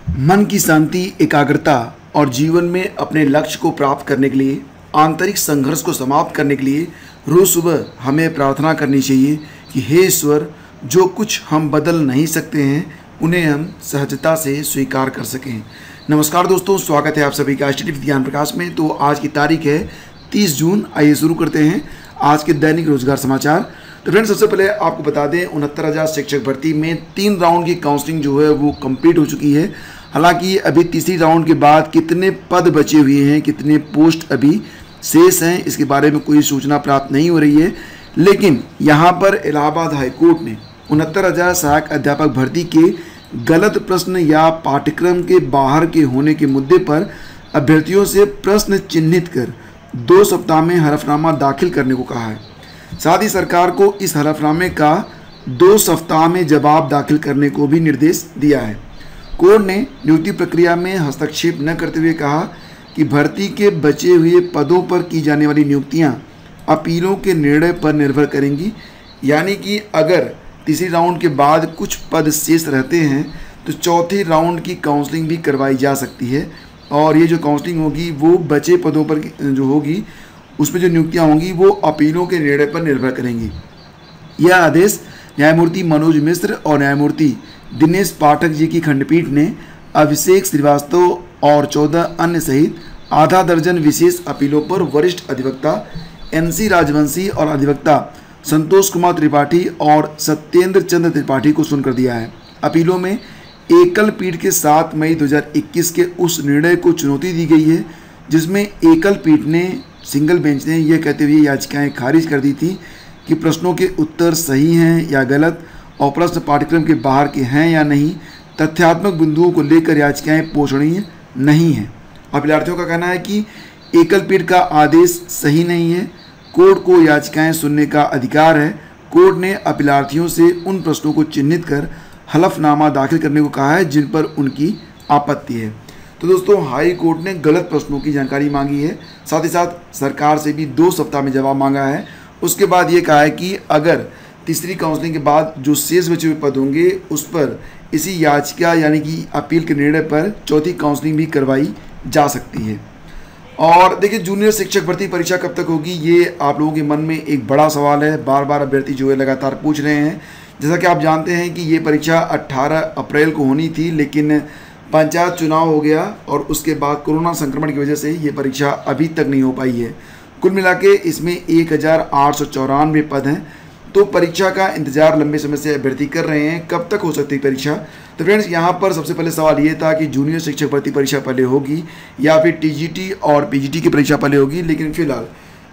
मन की शांति, एकाग्रता और जीवन में अपने लक्ष्य को प्राप्त करने के लिए, आंतरिक संघर्ष को समाप्त करने के लिए रोज सुबह हमें प्रार्थना करनी चाहिए कि हे ईश्वर, जो कुछ हम बदल नहीं सकते हैं उन्हें हम सहजता से स्वीकार कर सकें। नमस्कार दोस्तों, स्वागत है आप सभी का स्टडी विद ज्ञान प्रकाश में। तो आज की तारीख है 30 जून। आइए शुरू करते हैं आज के दैनिक रोजगार समाचार। तो फ्रेंड्स, सबसे पहले आपको बता दें 69,000 शिक्षक भर्ती में 3 राउंड की काउंसलिंग जो है वो कंप्लीट हो चुकी है। हालांकि अभी तीसरी राउंड के बाद कितने पद बचे हुए हैं, कितने पोस्ट अभी शेष हैं, इसके बारे में कोई सूचना प्राप्त नहीं हो रही है। लेकिन यहाँ पर इलाहाबाद हाईकोर्ट ने 69,000 सहायक अध्यापक भर्ती के गलत प्रश्न या पाठ्यक्रम के बाहर के होने के मुद्दे पर अभ्यर्थियों से प्रश्न चिन्हित कर 2 सप्ताह में हलफनामा दाखिल करने को कहा है। साथ ही सरकार को इस हलफनामे का 2 सप्ताह में जवाब दाखिल करने को भी निर्देश दिया है। कोर्ट ने नियुक्ति प्रक्रिया में हस्तक्षेप न करते हुए कहा कि भर्ती के बचे हुए पदों पर की जाने वाली नियुक्तियां अपीलों के निर्णय पर निर्भर करेंगी। यानी कि अगर तीसरी राउंड के बाद कुछ पद शेष रहते हैं तो चौथी राउंड की काउंसलिंग भी करवाई जा सकती है, और ये जो काउंसलिंग होगी वो बचे पदों पर जो होगी उसमें जो नियुक्तियां होंगी वो अपीलों के निर्णय पर निर्भर करेंगी। यह आदेश न्यायमूर्ति मनोज मिश्र और न्यायमूर्ति दिनेश पाठक जी की खंडपीठ ने अभिषेक श्रीवास्तव और 14 अन्य सहित आधा दर्जन विशेष अपीलों पर वरिष्ठ अधिवक्ता NC राजवंशी और अधिवक्ता संतोष कुमार त्रिपाठी और सत्येंद्र चंद्र त्रिपाठी को सुनकर दिया है। अपीलों में एकल पीठ के 7 मई 2021 के उस निर्णय को चुनौती दी गई है जिसमें एकल पीठ ने, सिंगल बेंच ने यह कहते हुए याचिकाएं खारिज कर दी थी कि प्रश्नों के उत्तर सही हैं या गलत और प्रश्न पाठ्यक्रम के बाहर के हैं या नहीं, तथ्यात्मक बिंदुओं को लेकर याचिकाएं पोषणीय नहीं हैं। अभ्यर्थियों का कहना है कि एकल पीठ का आदेश सही नहीं है। कोर्ट को याचिकाएं सुनने का अधिकार है। कोर्ट ने अपीलार्थियों से उन प्रश्नों को चिन्हित कर हलफनामा दाखिल करने को कहा है जिन पर उनकी आपत्ति है। तो दोस्तों, हाई कोर्ट ने गलत प्रश्नों की जानकारी मांगी है, साथ ही साथ सरकार से भी 2 सप्ताह में जवाब मांगा है। उसके बाद ये कहा है कि अगर तीसरी काउंसलिंग के बाद जो शेष बचे हुए पद होंगे उस पर इसी याचिका यानी कि अपील के निर्णय पर चौथी काउंसलिंग भी करवाई जा सकती है। और देखिए, जूनियर शिक्षक भर्ती परीक्षा कब तक होगी, ये आप लोगों के मन में एक बड़ा सवाल है। बार बार अभ्यर्थी जो है लगातार पूछ रहे हैं। जैसा कि आप जानते हैं कि ये परीक्षा 18 अप्रैल को होनी थी, लेकिन पंचायत चुनाव हो गया और उसके बाद कोरोना संक्रमण की वजह से ये परीक्षा अभी तक नहीं हो पाई है। कुल मिला के इसमें 1894 पद हैं। तो परीक्षा का इंतजार लंबे समय से अभ्यर्थी कर रहे हैं। कब तक हो सकती है परीक्षा? तो फ्रेंड्स, यहाँ पर सबसे पहले सवाल ये था कि जूनियर शिक्षक भर्ती परीक्षा पहले होगी या फिर TGT और PGT की परीक्षा पहले होगी। लेकिन फिलहाल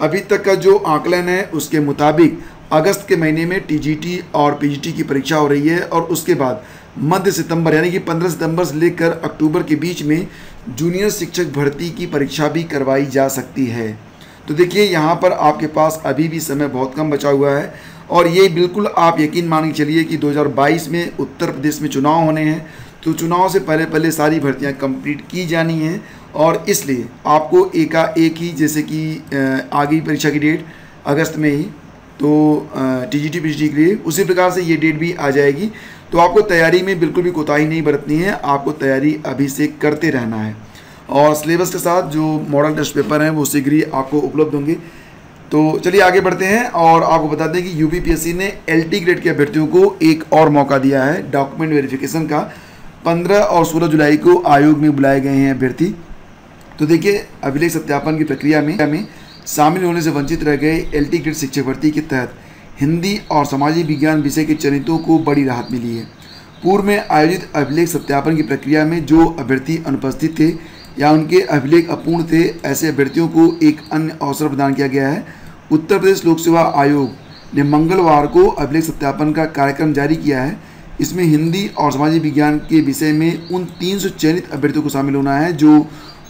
अभी तक का जो आकलन है उसके मुताबिक अगस्त के महीने में TGT और PGT की परीक्षा हो रही है और उसके बाद मध्य सितंबर यानी कि 15 सितंबर से लेकर अक्टूबर के बीच में जूनियर शिक्षक भर्ती की परीक्षा भी करवाई जा सकती है। तो देखिए, यहाँ पर आपके पास अभी भी समय बहुत कम बचा हुआ है और ये बिल्कुल आप यकीन मान के चलिए कि 2022 में उत्तर प्रदेश में चुनाव होने हैं। तो चुनाव से पहले पहले सारी भर्तियाँ कंप्लीट की जानी हैं और इसलिए आपको एकाएक ही, जैसे कि आगे परीक्षा की डेट अगस्त में ही, तो TGT PGT के लिए उसी प्रकार से ये डेट भी आ जाएगी। तो आपको तैयारी में बिल्कुल भी कोताही नहीं बरतनी है, आपको तैयारी अभी से करते रहना है। और सिलेबस के साथ जो मॉडल टेस्ट पेपर हैं वो शीघ्र ही आपको उपलब्ध होंगे। तो चलिए आगे बढ़ते हैं और आपको बता दें कि UPPSC ने LT ग्रेड के अभ्यर्थियों को एक और मौका दिया है डॉक्यूमेंट वेरिफिकेशन का। 15 और 16 जुलाई को आयोग में बुलाए गए हैं अभ्यर्थी। तो देखिए, अभिलेख सत्यापन की प्रक्रिया में शामिल होने से वंचित रह गए LT ग्रेड शिक्षक भर्ती के तहत हिंदी और सामाजिक विज्ञान विषय के चयनितों को बड़ी राहत मिली है। पूर्व में आयोजित अभिलेख सत्यापन की प्रक्रिया में जो अभ्यर्थी अनुपस्थित थे या उनके अभिलेख अपूर्ण थे, ऐसे अभ्यर्थियों को एक अन्य अवसर प्रदान किया गया है। उत्तर प्रदेश लोक सेवा आयोग ने मंगलवार को अभिलेख सत्यापन का कार्यक्रम जारी किया है। इसमें हिंदी और सामाजिक विज्ञान के विषय में उन 300 चयनित अभ्यर्थियों को शामिल होना है जो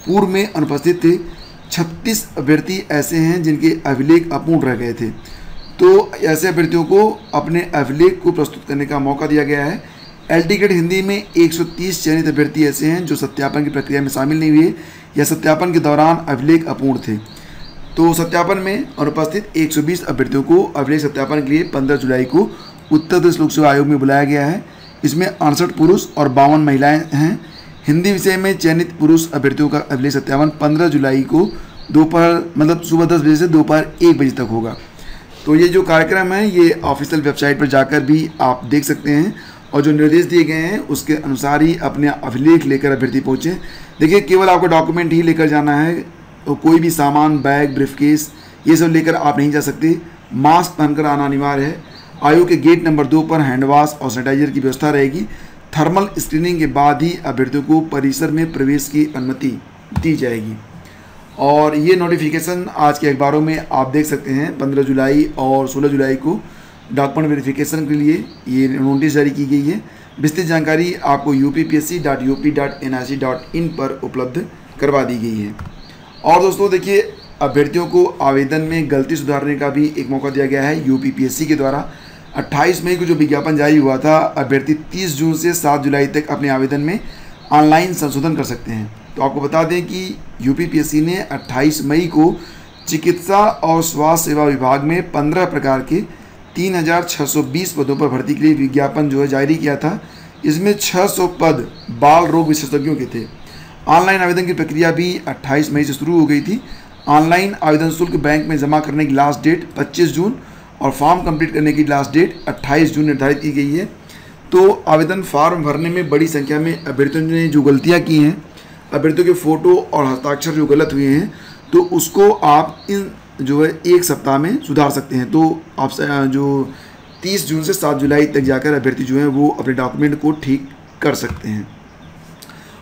पूर्व में अनुपस्थित थे। 36 अभ्यर्थी ऐसे हैं जिनके अभिलेख अपूर्ण रह गए थे। तो ऐसे अभ्यर्थियों को अपने अभिलेख को प्रस्तुत करने का मौका दिया गया है। LT ग्रेड हिंदी में 130 चयनित अभ्यर्थी ऐसे हैं जो सत्यापन की प्रक्रिया में शामिल नहीं हुए या सत्यापन के दौरान अभिलेख अपूर्ण थे। तो सत्यापन में अनुपस्थित 120 अभ्यर्थियों को अभिलेख सत्यापन के लिए 15 जुलाई को उत्तर प्रदेश लोक सेवा आयोग में बुलाया गया है। इसमें 68 पुरुष और 52 महिलाएं हैं। हिंदी विषय में चयनित पुरुष अभ्यर्थियों का अभिलेख सत्यापन 15 जुलाई को दोपहर मतलब सुबह 10 बजे से दोपहर 1 बजे तक होगा। तो ये जो कार्यक्रम है ये ऑफिशियल वेबसाइट पर जाकर भी आप देख सकते हैं और जो निर्देश दिए गए हैं उसके अनुसार ही अपने अभिलेख लेकर अभ्यर्थी पहुँचें। देखिए, केवल आपको डॉक्यूमेंट ही लेकर जाना है, तो कोई भी सामान, बैग, ब्रीफकेस ये सब लेकर आप नहीं जा सकते। मास्क पहनकर आना अनिवार्य है। आयोग के गेट नंबर 2 पर हैंड वॉश और सैनिटाइजर की व्यवस्था रहेगी। थर्मल स्क्रीनिंग के बाद ही अभ्यर्थियों को परिसर में प्रवेश की अनुमति दी जाएगी। और ये नोटिफिकेशन आज के अखबारों में आप देख सकते हैं। 15 जुलाई और 16 जुलाई को डॉक्यूमेंट वेरिफिकेशन के लिए ये नोटिस जारी की गई है। विस्तृत जानकारी आपको uppsc.up.nic.in पर उपलब्ध करवा दी गई है। और दोस्तों देखिए, अभ्यर्थियों को आवेदन में गलती सुधारने का भी एक मौका दिया गया है यूपीपीएससी के द्वारा। 28 मई को जो विज्ञापन जारी हुआ था, अभ्यर्थी 30 जून से 7 जुलाई तक अपने आवेदन में ऑनलाइन संशोधन कर सकते हैं। तो आपको बता दें कि यूपीपीएससी ने 28 मई को चिकित्सा और स्वास्थ्य सेवा विभाग में 15 प्रकार के 3620 पदों पर भर्ती के लिए विज्ञापन जो है जारी किया था। इसमें 600 पद बाल रोग विशेषज्ञों के थे। ऑनलाइन आवेदन की प्रक्रिया भी 28 मई से शुरू हो गई थी। ऑनलाइन आवेदन शुल्क बैंक में जमा करने की लास्ट डेट 25 जून और फॉर्म कंप्लीट करने की लास्ट डेट 28 जून निर्धारित की गई है। तो आवेदन फॉर्म भरने में बड़ी संख्या में अभ्यर्थियों ने जो गलतियां की हैं, अभ्यर्थियों के फ़ोटो और हस्ताक्षर जो गलत हुए हैं, तो उसको आप इन जो है 1 सप्ताह में सुधार सकते हैं। तो आप जो 30 जून से 7 जुलाई तक जाकर अभ्यर्थी जो है वो अपने डॉक्यूमेंट को ठीक कर सकते हैं।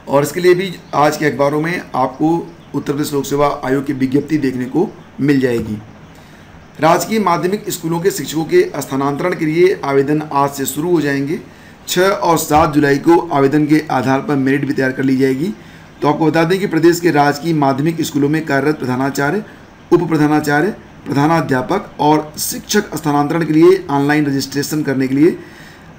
और इसके लिए भी आज के अखबारों में आपको उत्तर प्रदेश लोक सेवा आयोग की विज्ञप्ति देखने को मिल जाएगी। राजकीय माध्यमिक स्कूलों के शिक्षकों के स्थानांतरण के लिए आवेदन आज से शुरू हो जाएंगे। 6 और 7 जुलाई को आवेदन के आधार पर मेरिट भी तैयार कर ली जाएगी। तो आपको बता दें कि प्रदेश के राजकीय माध्यमिक स्कूलों में कार्यरत प्रधानाचार्य, उप प्रधानाचार्य, प्रधानाध्यापक और शिक्षक स्थानांतरण के लिए ऑनलाइन रजिस्ट्रेशन करने के लिए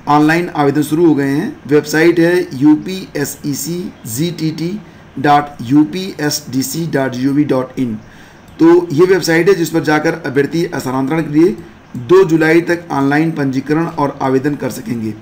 ऑनलाइन आवेदन शुरू हो गए हैं। वेबसाइट है upsec.gtt.upsdc.gov.in। तो ये वेबसाइट है जिस पर जाकर अभ्यर्थी स्थानांतरण के लिए 2 जुलाई तक ऑनलाइन पंजीकरण और आवेदन कर सकेंगे।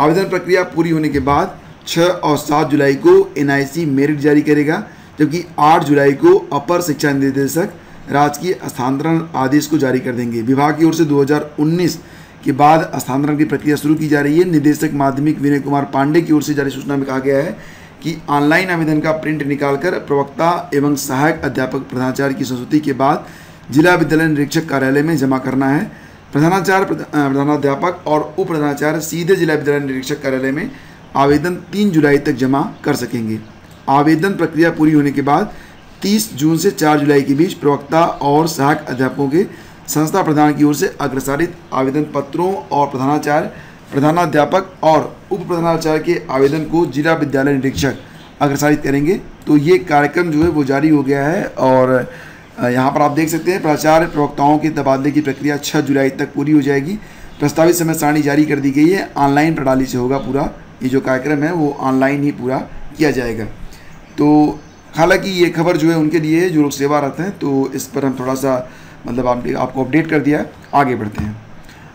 आवेदन प्रक्रिया पूरी होने के बाद 6 और 7 जुलाई को एनआईसी मेरिट जारी करेगा, जबकि 8 जुलाई को अपर शिक्षा निदेशक राजकीय स्थानांतरण आदेश को जारी कर देंगे। विभाग की ओर से 2019 के बाद स्थानांतरण की प्रक्रिया शुरू की जा रही है। निदेशक माध्यमिक विनय कुमार पांडे की ओर से जारी सूचना में कहा गया है कि ऑनलाइन आवेदन का प्रिंट निकालकर प्रवक्ता एवं सहायक अध्यापक प्रधानाचार्य की संस्तुति के बाद जिला विद्यालय निरीक्षक कार्यालय में जमा करना है। प्रधानाचार्य, प्रधानाध्यापक और उप प्रधानाचार्य सीधे जिला विद्यालय निरीक्षक कार्यालय में आवेदन 3 जुलाई तक जमा कर सकेंगे। आवेदन प्रक्रिया पूरी होने के बाद 30 जून से 4 जुलाई के बीच प्रवक्ता और सहायक अध्यापकों के संस्था प्रधान की ओर से अग्रसारित आवेदन पत्रों और प्रधानाचार्य, प्रधानाध्यापक और उप प्रधानाचार्य के आवेदन को जिला विद्यालय निरीक्षक अग्रसारित करेंगे। तो ये कार्यक्रम जो है वो जारी हो गया है। और यहाँ पर आप देख सकते हैं प्राचार्य प्रवक्ताओं के तबादले की प्रक्रिया 6 जुलाई तक पूरी हो जाएगी। प्रस्तावित समय सारणी जारी कर दी गई है। ऑनलाइन प्रणाली से होगा पूरा ये जो कार्यक्रम है वो ऑनलाइन ही पूरा किया जाएगा। तो हालांकि ये खबर जो है उनके लिए जो लोग सेवारत हैं, तो इस पर हम थोड़ा सा मतलब आपको अपडेट कर दिया। आगे बढ़ते हैं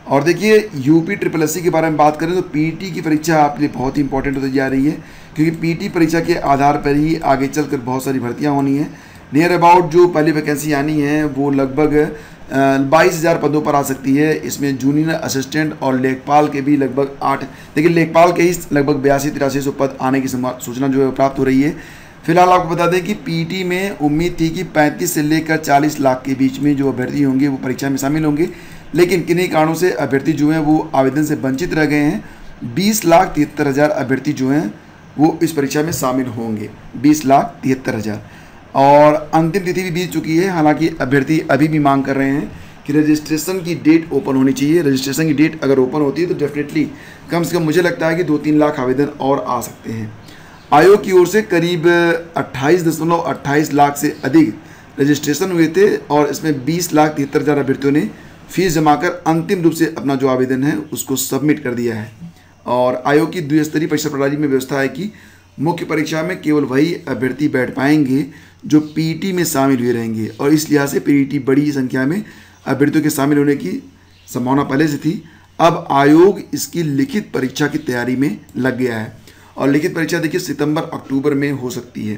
और देखिए UPSSC के बारे में बात करें तो पीटी की परीक्षा आपके लिए बहुत ही इंपॉर्टेंट होती जा रही है, क्योंकि पीटी परीक्षा के आधार पर ही आगे चलकर बहुत सारी भर्तियां होनी है। नियर अबाउट जो पहली वैकेंसी आनी है वो लगभग 22,000 पदों पर आ सकती है। इसमें जूनियर असिस्टेंट और लेखपाल के भी लगभग 8, लेकिन लेखपाल के ही लगभग 82-83 पद आने की सूचना जो है प्राप्त हो रही है। फिलहाल आपको बता दें कि पीटी में उम्मीद थी कि 35 से लेकर 40 लाख के बीच में जो अभ्यर्थी होंगे वो परीक्षा में शामिल होंगे, लेकिन किन्हीं कारणों से अभ्यर्थी जो हैं वो आवेदन से वंचित रह गए हैं। 20,73,000 अभ्यर्थी जो हैं वो इस परीक्षा में शामिल होंगे, 20,73,000। और अंतिम तिथि भी बीत चुकी है। हालांकि अभ्यर्थी अभी भी मांग कर रहे हैं कि रजिस्ट्रेशन की डेट ओपन होनी चाहिए। रजिस्ट्रेशन की डेट अगर ओपन होती है तो डेफिनेटली कम से कम मुझे लगता है कि 2-3 लाख आवेदन और आ सकते हैं। आयोग की ओर से करीब 28.28 लाख से अधिक रजिस्ट्रेशन हुए थे और इसमें 20,73,000 अभ्यर्थियों ने फीस जमा कर अंतिम रूप से अपना जो आवेदन है उसको सबमिट कर दिया है। और आयोग की द्विस्तरीय परीक्षा प्रणाली में व्यवस्था है कि मुख्य परीक्षा में केवल वही अभ्यर्थी बैठ पाएंगे जो पीटी में शामिल हुए रहेंगे, और इस लिहाज से पीटी बड़ी संख्या में अभ्यर्थियों के शामिल होने की संभावना पहले से थी। अब आयोग इसकी लिखित परीक्षा की तैयारी में लग गया है और लिखित परीक्षा देखिए सितंबर अक्टूबर में हो सकती है।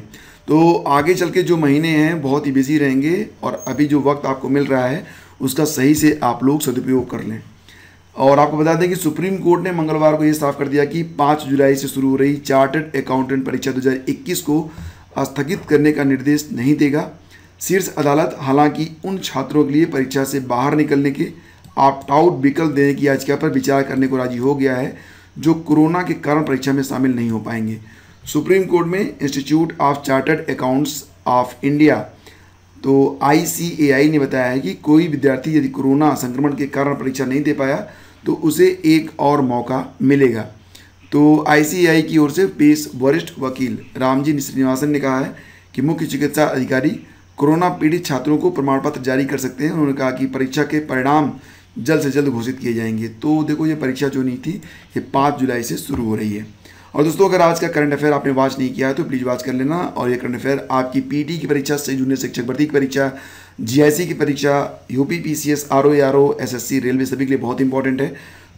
तो आगे चल के जो महीने हैं बहुत ही बिजी रहेंगे और अभी जो वक्त आपको मिल रहा है उसका सही से आप लोग सदुपयोग कर लें। और आपको बता दें कि सुप्रीम कोर्ट ने मंगलवार को ये साफ कर दिया कि 5 जुलाई से शुरू हो रही चार्टर्ड अकाउंटेंट परीक्षा 2021 को स्थगित करने का निर्देश नहीं देगा। शीर्ष अदालत हालांकि उन छात्रों के लिए परीक्षा से बाहर निकलने के ऑप्ट आउट विकल्प देने की याचिका पर विचार करने को राजी हो गया है जो कोरोना के कारण परीक्षा में शामिल नहीं हो पाएंगे। सुप्रीम कोर्ट में institute of chartered accounts of India तो ICAI ने बताया है कि कोई विद्यार्थी यदि कोरोना संक्रमण के कारण परीक्षा नहीं दे पाया तो उसे एक और मौका मिलेगा। तो ICAI की ओर से पेश वरिष्ठ वकील रामजी श्रीनिवासन ने कहा है कि मुख्य चिकित्सा अधिकारी कोरोना पीड़ित छात्रों को प्रमाण पत्र जारी कर सकते हैं। उन्होंने कहा कि परीक्षा के परिणाम जल्द से जल्द घोषित किए जाएंगे। तो देखो ये परीक्षा जो नहीं थी ये 5 जुलाई से शुरू हो रही है। और दोस्तों अगर आज का करंट अफेयर आपने वॉच नहीं किया है तो प्लीज़ वॉच कर लेना। और ये करंट अफेयर आपकी PT की परीक्षा से जूनियर शिक्षक भर्ती की परीक्षा, GIC की परीक्षा, UP PCS, RO ARO, SSC, railway सभी के लिए बहुत इंपॉर्टेंट है।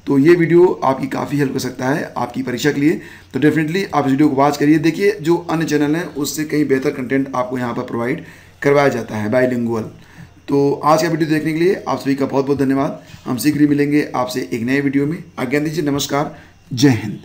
तो ये वीडियो आपकी काफ़ी हेल्प कर सकता है आपकी परीक्षा के लिए। तो डेफिनेटली आप इस वीडियो को वॉच करिए। देखिए जो अन्य चैनल हैं उससे कहीं बेहतर कंटेंट आपको यहाँ पर प्रोवाइड करवाया जाता है बाइलिंगुअल। तो आज का वीडियो देखने के लिए आप सभी का बहुत बहुत धन्यवाद। हम शीघ्र ही मिलेंगे आपसे एक नए वीडियो में। आज्ञा दीजिए, नमस्कार, जय हिंद।